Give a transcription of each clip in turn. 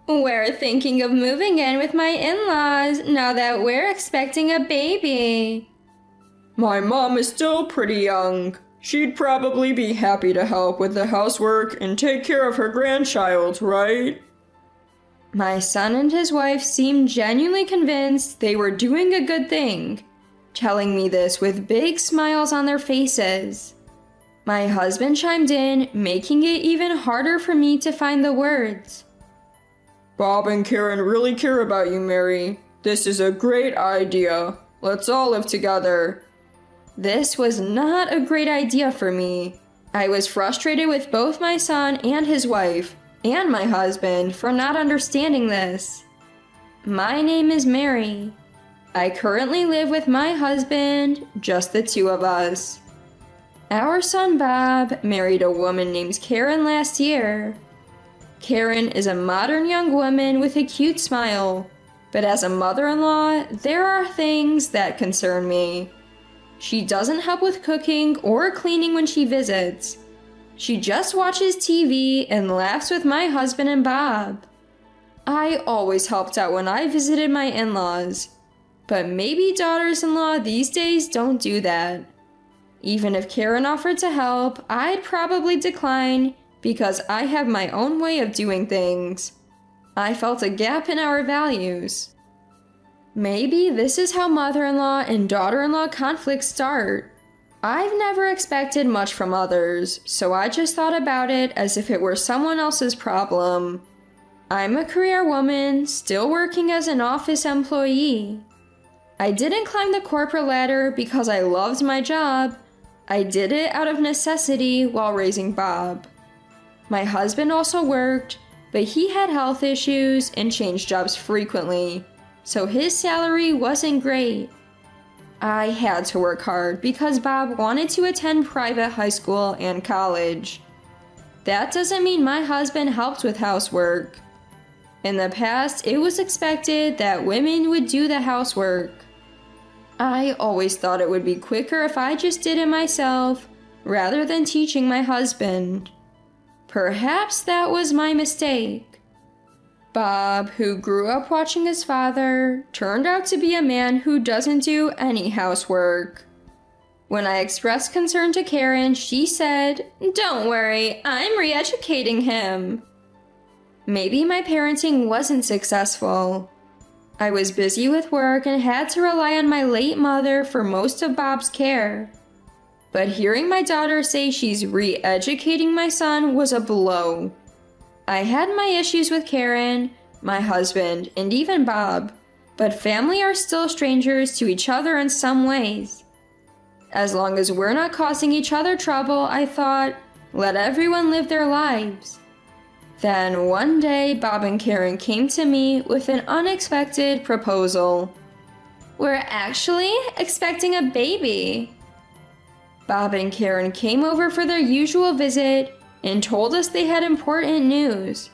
We're thinking of moving in with my in-laws now that we're expecting a baby. My mom is still pretty young. She'd probably be happy to help with the housework and take care of her grandchild, right? My son and his wife seemed genuinely convinced they were doing a good thing, telling me this with big smiles on their faces. My husband chimed in, making it even harder for me to find the words. Bob and Karen really care about you, Mary. This is a great idea. Let's all live together. This was not a great idea for me. I was frustrated with both my son and his wife, and my husband, for not understanding this. My name is Mary. I currently live with my husband, just the two of us. Our son Bob married a woman named Karen last year. Karen is a modern young woman with a cute smile, but as a mother-in-law, there are things that concern me. She doesn't help with cooking or cleaning when she visits. She just watches TV and laughs with my husband and Bob. I always helped out when I visited my in-laws, but maybe daughters-in-law these days don't do that. Even if Karen offered to help, I'd probably decline because I have my own way of doing things. I felt a gap in our values. Maybe this is how mother-in-law and daughter-in-law conflicts start. I've never expected much from others, so I just thought about it as if it were someone else's problem. I'm a career woman, still working as an office employee. I didn't climb the corporate ladder because I loved my job. I did it out of necessity while raising Bob. My husband also worked, but he had health issues and changed jobs frequently, so his salary wasn't great. I had to work hard because Bob wanted to attend private high school and college. That doesn't mean my husband helped with housework. In the past, it was expected that women would do the housework. I always thought it would be quicker if I just did it myself, rather than teaching my husband. Perhaps that was my mistake. Bob, who grew up watching his father, turned out to be a man who doesn't do any housework. When I expressed concern to Karen, she said, "Don't worry, I'm re-educating him." Maybe my parenting wasn't successful. I was busy with work and had to rely on my late mother for most of Bob's care. But hearing my daughter say she's re-educating my son was a blow. I had my issues with Karen, my husband, and even Bob, but family are still strangers to each other in some ways. As long as we're not causing each other trouble, I thought, let everyone live their lives. Then one day, Bob and Karen came to me with an unexpected proposal. We're actually expecting a baby. Bob and Karen came over for their usual visit and told us they had important news.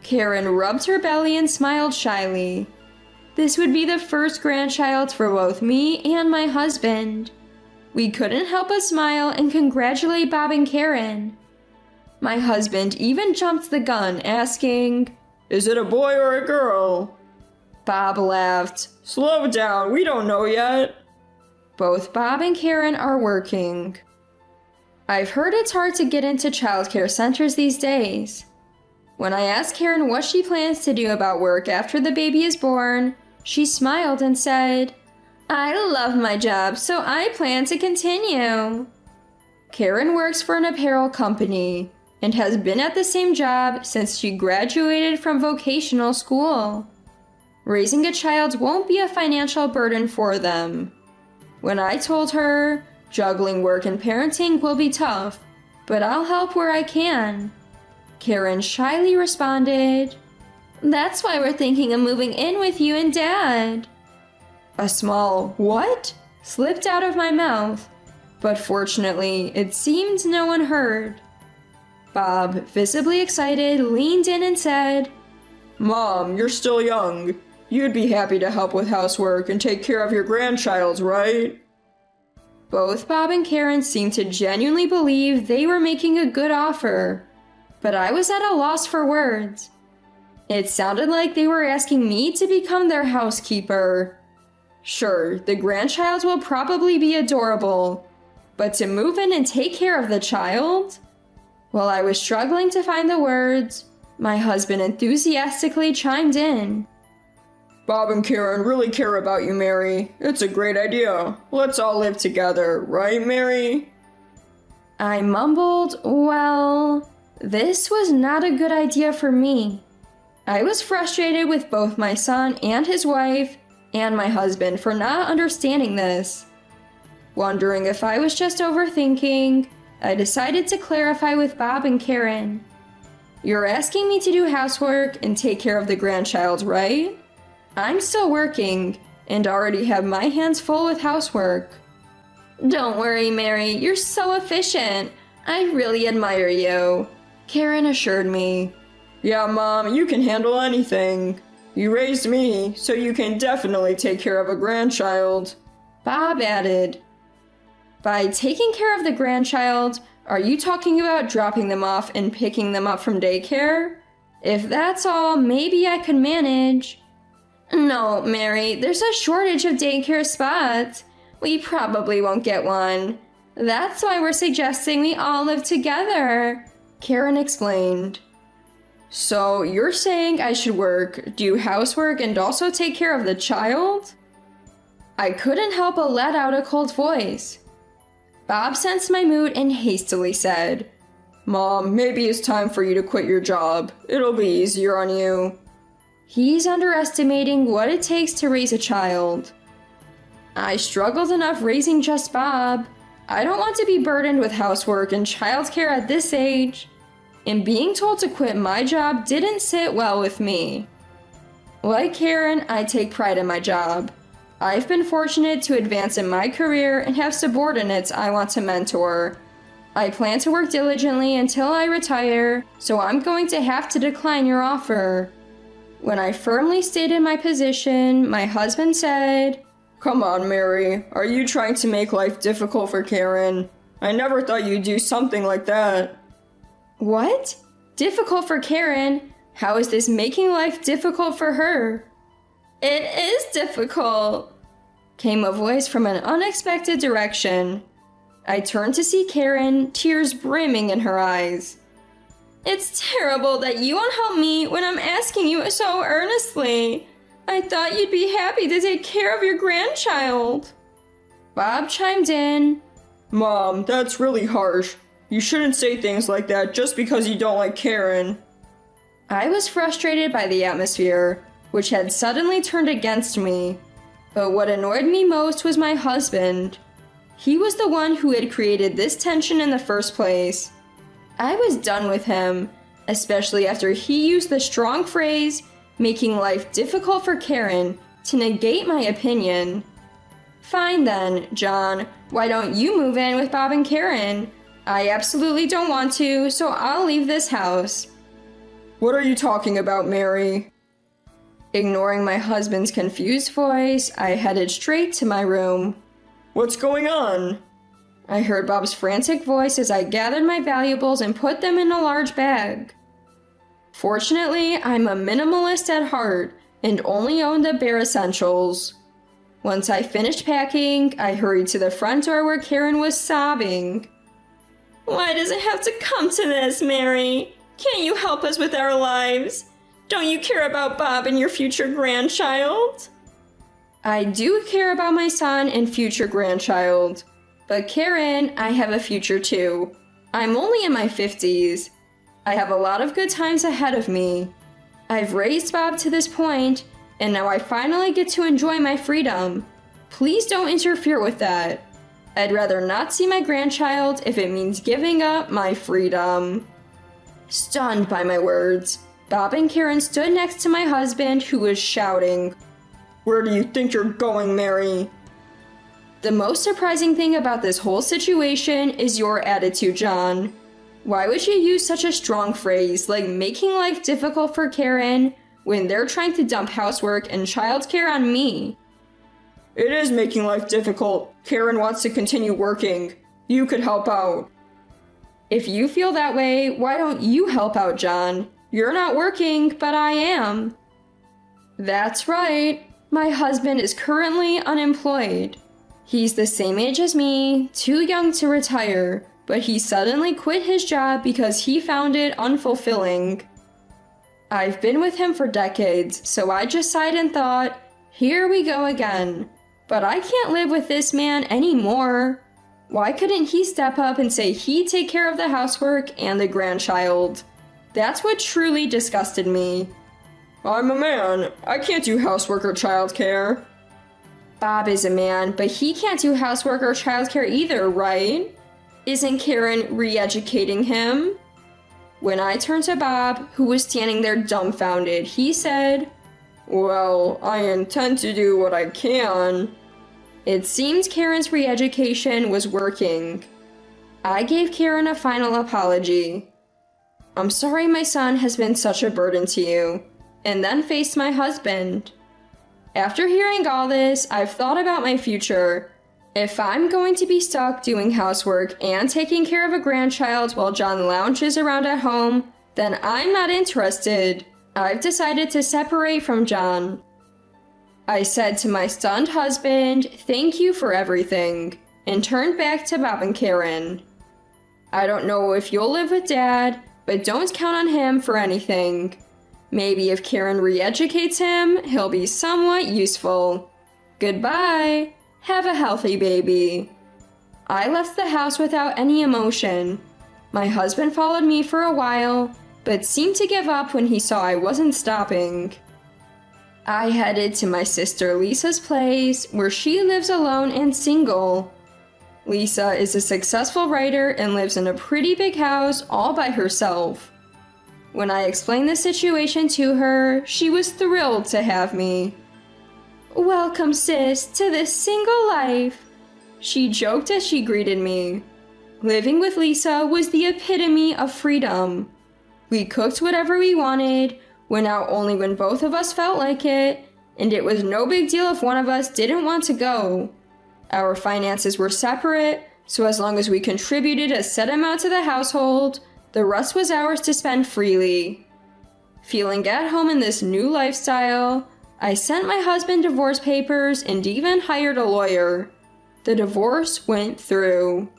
Karen rubbed her belly and smiled shyly. This would be the first grandchild for both me and my husband. We couldn't help but smile and congratulate Bob and Karen. My husband even jumped the gun, asking, "Is it a boy or a girl?" Bob laughed. "Slow down, we don't know yet." Both Bob and Karen are working. I've heard it's hard to get into childcare centers these days. When I asked Karen what she plans to do about work after the baby is born, she smiled and said, "I love my job, so I plan to continue." Karen works for an apparel company and has been at the same job since she graduated from vocational school. Raising a child won't be a financial burden for them. When I told her, juggling work and parenting will be tough, but I'll help where I can, Karen shyly responded, "That's why we're thinking of moving in with you and Dad." A small "what?" slipped out of my mouth, but fortunately, it seemed no one heard. Bob, visibly excited, leaned in and said, "Mom, you're still young. You'd be happy to help with housework and take care of your grandchild, right?" Both Bob and Karen seemed to genuinely believe they were making a good offer, but I was at a loss for words. It sounded like they were asking me to become their housekeeper. Sure, the grandchild will probably be adorable, but to move in and take care of the child? While I was struggling to find the words, my husband enthusiastically chimed in. Bob and Karen really care about you, Mary. It's a great idea. Let's all live together, right, Mary? I mumbled, well, this was not a good idea for me. I was frustrated with both my son and his wife and my husband for not understanding this. Wondering if I was just overthinking, I decided to clarify with Bob and Karen. You're asking me to do housework and take care of the grandchild, right? I'm still working and already have my hands full with housework. Don't worry, Mary, you're so efficient. I really admire you, Karen assured me. Yeah, Mom, you can handle anything. You raised me, so you can definitely take care of a grandchild, Bob added. By taking care of the grandchild, are you talking about dropping them off and picking them up from daycare? If that's all, maybe I could manage. No, Mary, there's a shortage of daycare spots. We probably won't get one. That's why we're suggesting we all live together, Karen explained. So you're saying I should work, do housework, and also take care of the child? I couldn't help but let out a cold voice. Bob sensed my mood and hastily said, Mom, maybe it's time for you to quit your job. It'll be easier on you. He's underestimating what it takes to raise a child. I struggled enough raising just Bob. I don't want to be burdened with housework and childcare at this age. And being told to quit my job didn't sit well with me. Like Karen, I take pride in my job. I've been fortunate to advance in my career and have subordinates I want to mentor. I plan to work diligently until I retire, so I'm going to have to decline your offer. When I firmly stated my position, my husband said, Come on, Mary. Are you trying to make life difficult for Karen? I never thought you'd do something like that. What? Difficult for Karen? How is this making life difficult for her? It is difficult, came a voice from an unexpected direction. I turned to see Karen, tears brimming in her eyes. It's terrible that you won't help me when I'm asking you so earnestly. I thought you'd be happy to take care of your grandchild. Bob chimed in. Mom, that's really harsh. You shouldn't say things like that just because you don't like Karen. I was frustrated by the atmosphere, which had suddenly turned against me. But what annoyed me most was my husband. He was the one who had created this tension in the first place. I was done with him, especially after he used the strong phrase, making life difficult for Karen, to negate my opinion. Fine then, John, why don't you move in with Bob and Karen? I absolutely don't want to, so I'll leave this house. What are you talking about, Mary? Ignoring my husband's confused voice, I headed straight to my room. What's going on? I heard Bob's frantic voice as I gathered my valuables and put them in a large bag. Fortunately, I'm a minimalist at heart and only own the bare essentials. Once I finished packing, I hurried to the front door where Karen was sobbing. Why does it have to come to this, Mary? Can't you help us with our lives? Don't you care about Bob and your future grandchild? I do care about my son and future grandchild. But Karen, I have a future too. I'm only in my 50s. I have a lot of good times ahead of me. I've raised Bob to this point, and now I finally get to enjoy my freedom. Please don't interfere with that. I'd rather not see my grandchild if it means giving up my freedom. Stunned by my words, Bob and Karen stood next to my husband, who was shouting, Where do you think you're going, Mary? The most surprising thing about this whole situation is your attitude, John. Why would you use such a strong phrase like making life difficult for Karen when they're trying to dump housework and childcare on me? It is making life difficult. Karen wants to continue working. You could help out. If you feel that way, why don't you help out, John? You're not working, but I am. That's right. My husband is currently unemployed. He's the same age as me, too young to retire, but he suddenly quit his job because he found it unfulfilling. I've been with him for decades, so I just sighed and thought, here we go again. But I can't live with this man anymore. Why couldn't he step up and say he'd take care of the housework and the grandchild? That's what truly disgusted me. I'm a man. I can't do housework or childcare. Bob is a man, but he can't do housework or childcare either, right? Isn't Karen re-educating him? When I turned to Bob, who was standing there dumbfounded, he said, Well, I intend to do what I can. It seems Karen's re-education was working. I gave Karen a final apology. I'm sorry my son has been such a burden to you, and then faced my husband. After hearing all this, I've thought about my future. If I'm going to be stuck doing housework and taking care of a grandchild while John lounges around at home, then I'm not interested. I've decided to separate from John. I said to my stunned husband, thank you for everything, and turned back to Bob and Karen. I don't know if you'll live with Dad, but don't count on him for anything. Maybe if Karen re-educates him, he'll be somewhat useful. Goodbye. Have a healthy baby. I left the house without any emotion. My husband followed me for a while, but seemed to give up when he saw I wasn't stopping. I headed to my sister Lisa's place, where she lives alone and single. Lisa is a successful writer and lives in a pretty big house all by herself. When I explained the situation to her, she was thrilled to have me. Welcome, sis, to this single life, she joked as she greeted me. Living with Lisa was the epitome of freedom. We cooked whatever we wanted, went out only when both of us felt like it, and it was no big deal if one of us didn't want to go. Our finances were separate, so as long as we contributed a set amount to the household, the rest was ours to spend freely. Feeling at home in this new lifestyle, I sent my husband divorce papers and even hired a lawyer. The divorce went through.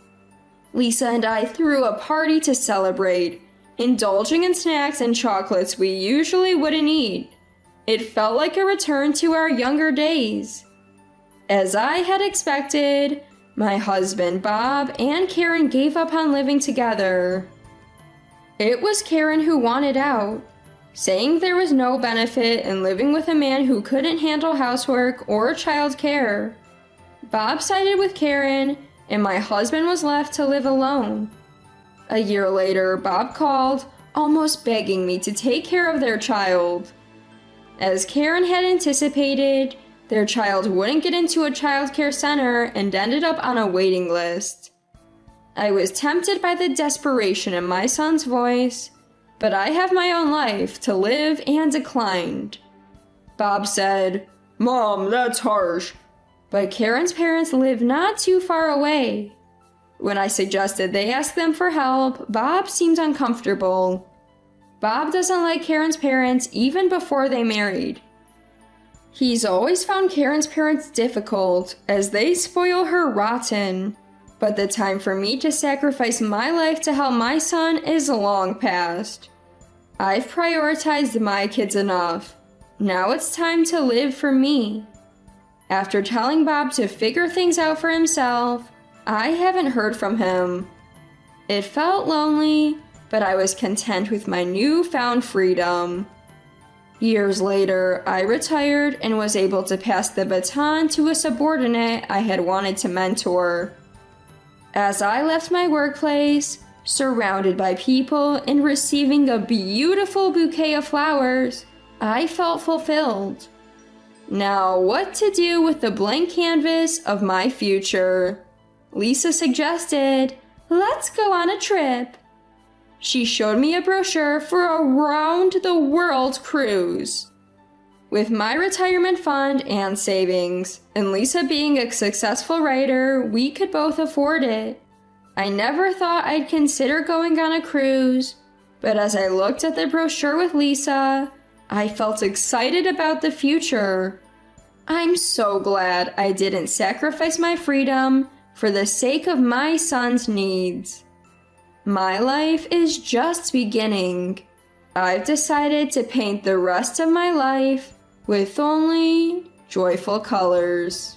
Lisa and I threw a party to celebrate, indulging in snacks and chocolates we usually wouldn't eat. It felt like a return to our younger days. As I had expected, my husband Bob and Karen gave up on living together. It was Karen who wanted out, saying there was no benefit in living with a man who couldn't handle housework or child care. Bob sided with Karen, and my husband was left to live alone. A year later, Bob called, almost begging me to take care of their child. As Karen had anticipated, their child wouldn't get into a child care center and ended up on a waiting list. I was tempted by the desperation in my son's voice, but I have my own life to live and declined. Bob said, Mom, that's harsh. But Karen's parents live not too far away. When I suggested they ask them for help, Bob seemed uncomfortable. Bob doesn't like Karen's parents even before they married. He's always found Karen's parents difficult, as they spoil her rotten. But the time for me to sacrifice my life to help my son is long past. I've prioritized my kids enough. Now it's time to live for me. After telling Bob to figure things out for himself, I haven't heard from him. It felt lonely, but I was content with my newfound freedom. Years later, I retired and was able to pass the baton to a subordinate I had wanted to mentor. As I left my workplace, surrounded by people and receiving a beautiful bouquet of flowers, I felt fulfilled. Now, what to do with the blank canvas of my future? Lisa suggested, let's go on a trip. She showed me a brochure for a round-the-world cruise. With my retirement fund and savings, and Lisa being a successful writer, we could both afford it. I never thought I'd consider going on a cruise, But as I looked at the brochure with Lisa, I felt excited about the future. I'm so glad I didn't sacrifice my freedom for the sake of my son's needs. My life is just beginning. I've decided to paint the rest of my life with only joyful colors.